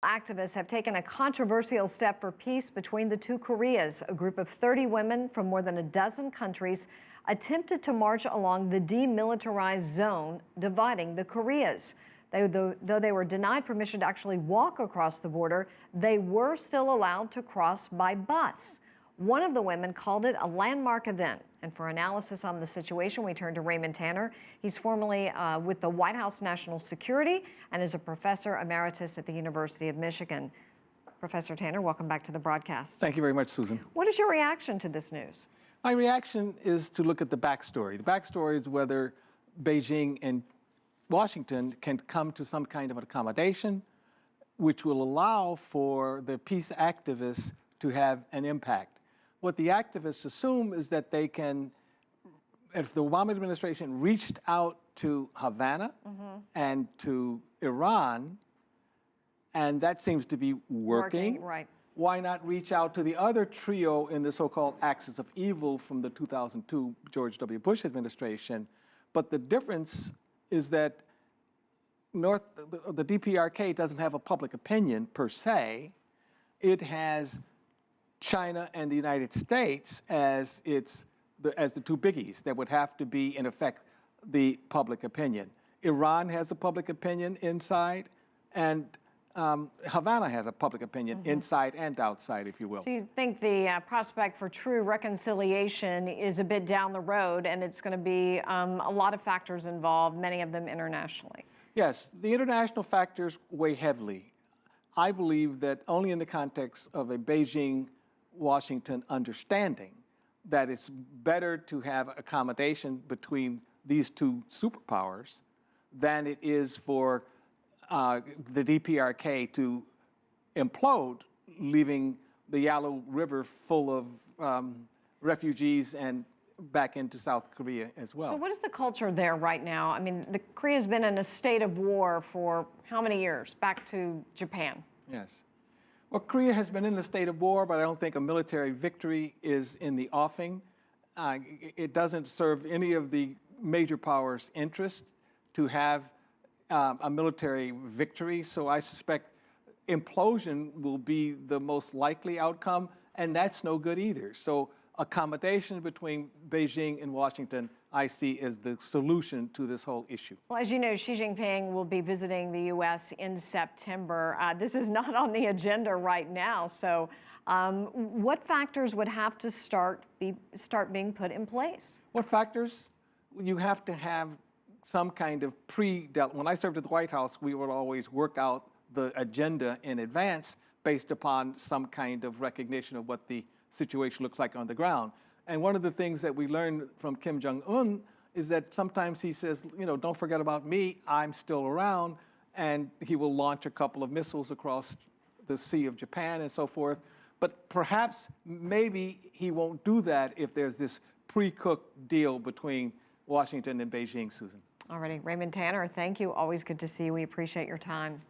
Activists have taken a controversial step for peace between the two Koreas. A group of 30 women from more than a dozen countries attempted to march along the de-militarized zone dividing the Koreas. Though they were denied permission to actually walk across the border, they were still allowed to cross by bus. One of the women called it a landmark event. And for analysis on the situation, we turn to Raymond Tanter. He's formerly with the White House National Security and is a Professor Emeritus at the University of Michigan. Professor Tanter, welcome back to the broadcast. Thank you very much, Susan. What is your reaction to this news? My reaction is to look at the backstory. The backstory is whether Beijing and Washington can come to some kind of an accommodation which will allow for the peace activists to have an impact. What the activists assume is that they can, if the Obama administration reached out to Havana and to Iran, and that seems to be working, right. Why not reach out to the other trio in the so-called axis of evil from the 2002 George W. Bush administration? But the difference is that the DPRK doesn't have a public opinion per se. It has China and the United States as the two biggies that would have to be, in effect, the public opinion. Iran has a public opinion inside, and Havana has a public opinion inside and outside, if you will. So you think the prospect for true reconciliation is a bit down the road, and it's going to be a lot of factors involved, many of them internationally? Yes, the international factors weigh heavily. I believe that only in the context of a Beijing-Washington understanding that it's better to have accommodation between these two superpowers than it is for the DPRK to implode, leaving the Yalu River full of refugees and back into South Korea as well. So what is the culture there right now? I mean, Korea's been in a state of war for how many years? Back to Japan. Yes. Well, Korea has been in a state of war, but I don't think a military victory is in the offing. It doesn't serve any of the major powers' interest to have a military victory, so I suspect implosion will be the most likely outcome, and that's no good either. So accommodation between Beijing and Washington, I see as the solution to this whole issue. Well, as you know, Xi Jinping will be visiting the U.S. in September. This is not on the agenda right now. So what factors would have to start being put in place? What factors? You have to have some kind of when I served at the White House, we would always work out the agenda in advance based upon some kind of recognition of what the situation looks like on the ground. And one of the things that we learned from Kim Jong-un is that sometimes he says, you know, don't forget about me, I'm still around, and he will launch a couple of missiles across the Sea of Japan and so forth. But perhaps, maybe he won't do that if there's this pre-cooked deal between Washington and Beijing, Susan. All righty, Raymond Tanter, thank you. Always good to see you. We appreciate your time.